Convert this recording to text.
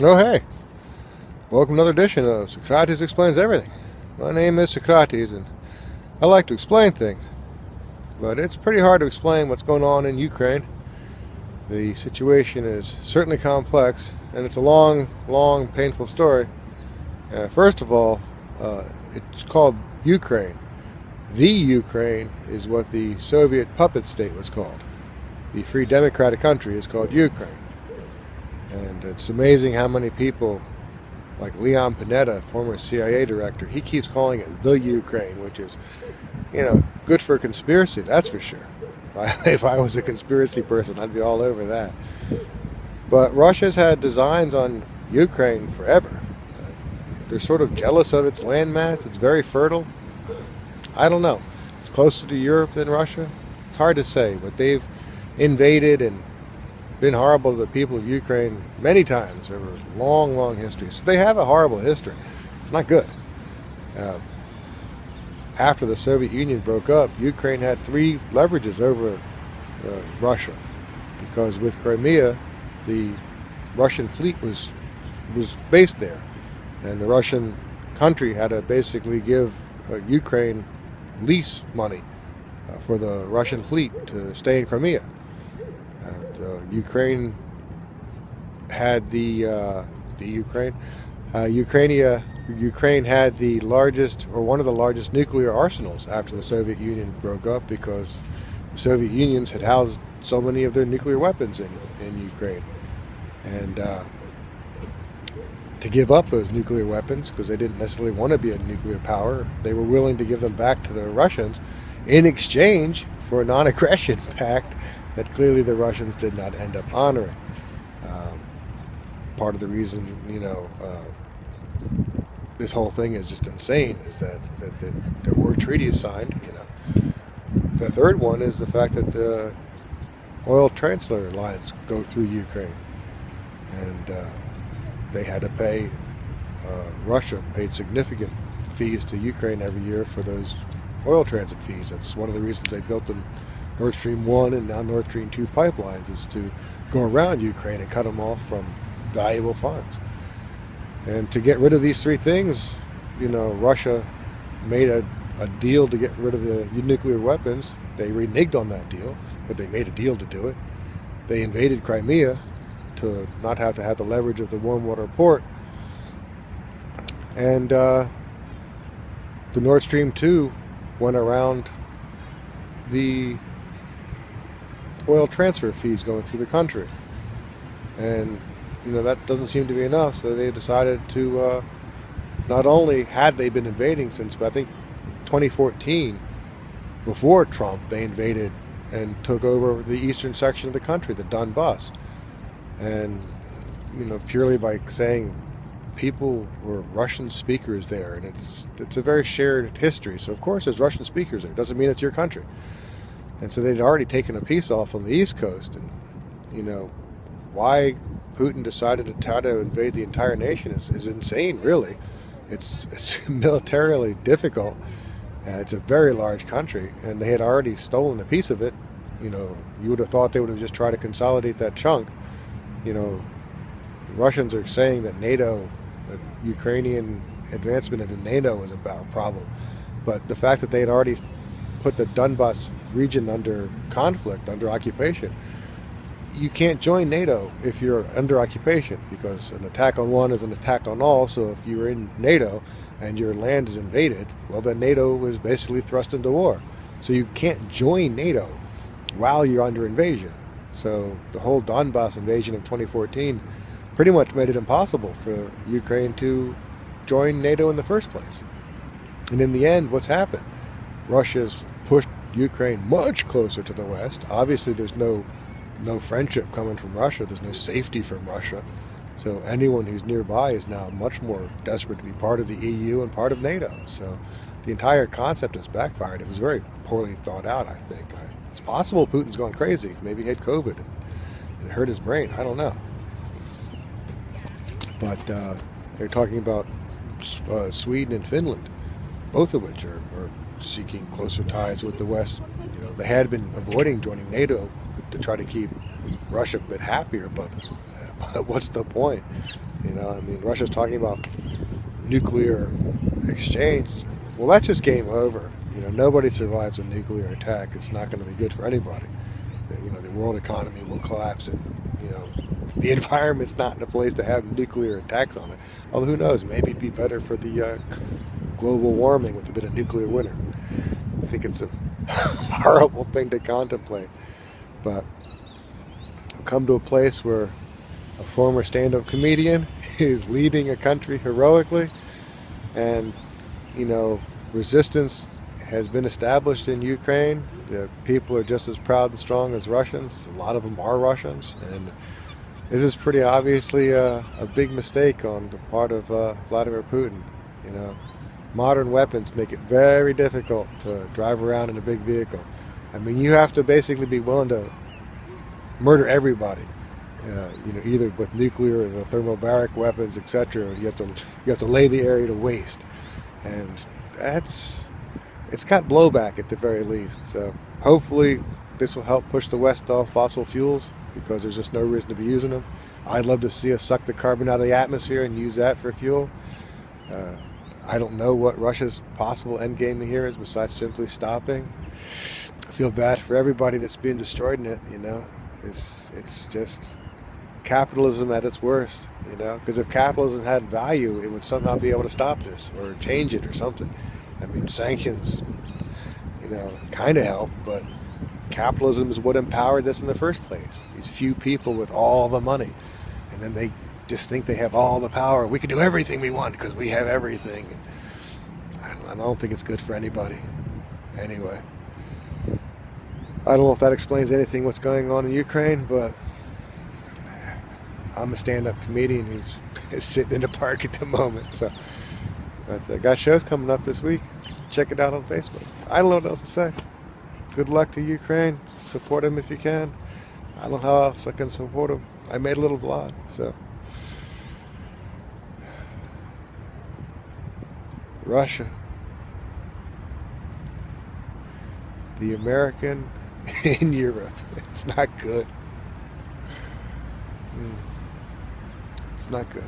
Oh, hey. Welcome to another edition of Socrates Explains Everything. My name is Socrates, and I like to explain things. But it's pretty hard to explain what's going on in Ukraine. The situation is certainly complex, and it's a long, painful story. First of all, it's called Ukraine. The Ukraine is what the Soviet puppet state was called. The Free Democratic country is called Ukraine. And it's amazing how many people, like Leon Panetta, former CIA director, he keeps calling it the Ukraine, which is, good for conspiracy, that's for sure. If I was a conspiracy person, I'd be all over that. But Russia's had designs on Ukraine forever. They're sort of jealous of its landmass. It's very fertile. I don't know. It's closer to Europe than Russia. It's hard to say, but they've invaded and been horrible to the people of Ukraine many times over long history. So they have a horrible history. It's not good. After the Soviet Union broke up, Ukraine had three leverages over Russia, because with Crimea, the Russian fleet was based there, and the Russian country had to basically give Ukraine lease money for the Russian fleet to stay in Crimea. Ukraine had Ukraine had the largest, or one of the largest, nuclear arsenals after the Soviet Union broke up, because the Soviet Unions had housed so many of their nuclear weapons in Ukraine. And to give up those nuclear weapons, because they didn't necessarily want to be a nuclear power, they were willing to give them back to the Russians in exchange for a non-aggression pact that clearly the Russians did not end up honoring. Part of the reason, this whole thing is just insane is that there were treaties signed. The third one is the fact that the oil transfer lines go through Ukraine, and they had to pay. Russia paid significant fees to Ukraine every year for those oil transit fees. That's one of the reasons they built the Nord Stream 1 and now Nord Stream 2 pipelines, is to go around Ukraine and cut them off from valuable funds. And to get rid of these three things, Russia made a deal to get rid of the nuclear weapons. They reneged on that deal, but they made a deal to do it. They invaded Crimea to not have to have the leverage of the warm water port. And the Nord Stream 2 went around the oil transfer fees going through the country. And that doesn't seem to be enough, so they decided to not only had they been invading since, I think, 2014, before Trump, they invaded and took over the eastern section of the country, the Donbass. And purely by saying people were Russian speakers there, and it's a very shared history. So of course there's Russian speakers there. It doesn't mean it's your country. And so they'd already taken a piece off on the East Coast, and why Putin decided to try to invade the entire nation is insane, really. It's militarily difficult. It's a very large country, and they had already stolen a piece of it. You would have thought they would have just tried to consolidate that chunk. Russians are saying that NATO, that Ukrainian advancement into NATO is about a problem. But the fact that they had already put the Donbass region under conflict, under occupation, you can't join NATO if you're under occupation, because an attack on one is an attack on all. So if you're in NATO and your land is invaded, well, then NATO is basically thrust into war. So you can't join NATO while you're under invasion. So the whole Donbass invasion of 2014 pretty much made it impossible for Ukraine to join NATO in the first place. And in the end, what's happened? Russia's pushed Ukraine much closer to the West. Obviously, there's no friendship coming from Russia. There's no safety from Russia. So anyone who's nearby is now much more desperate to be part of the EU and part of NATO. So the entire concept has backfired. It was very poorly thought out, I think. It's possible Putin's gone crazy. Maybe he had COVID and it hurt his brain. I don't know. But they're talking about Sweden and Finland, both of which are seeking closer ties with the West. They had been avoiding joining NATO to try to keep Russia a bit happier, but what's the point? I mean, Russia's talking about nuclear exchange. Well, that's just game over. Nobody survives a nuclear attack. It's not going to be good for anybody. The world economy will collapse, and the environment's not in a place to have nuclear attacks on it. Although who knows? Maybe it'd be better for the global warming with a bit of nuclear winter. I think it's a horrible thing to contemplate, but I've come to a place where a former stand-up comedian is leading a country heroically, and resistance has been established in Ukraine. The people are just as proud and strong as Russians. A lot of them are Russians, and this is pretty obviously a big mistake on the part of Vladimir Putin. Modern weapons make it very difficult to drive around in a big vehicle. I mean, you have to basically be willing to murder everybody. Either with nuclear or the thermobaric weapons, etc. You have to lay the area to waste, and it's got blowback at the very least. So hopefully this will help push the West off fossil fuels, because there's just no reason to be using them. I'd love to see us suck the carbon out of the atmosphere and use that for fuel. I don't know what Russia's possible end game here is besides simply stopping. I feel bad for everybody that's being destroyed in it. It's just capitalism at its worst. Because if capitalism had value, it would somehow be able to stop this or change it or something. I mean, sanctions, kind of help, but capitalism is what empowered this in the first place. These few people with all the money, and then they just think they have all the power. We can do everything we want because we have everything. I don't think it's good for anybody. Anyway, I don't know if that explains anything what's going on in Ukraine, but I'm a stand-up comedian who's sitting in the park at the moment. So, but I got shows coming up this week. Check it out on Facebook. I don't know what else to say. Good luck to Ukraine. Support them if you can. I don't know how else I can support them. I made a little vlog, so. Russia. The American in Europe. It's not good. It's not good.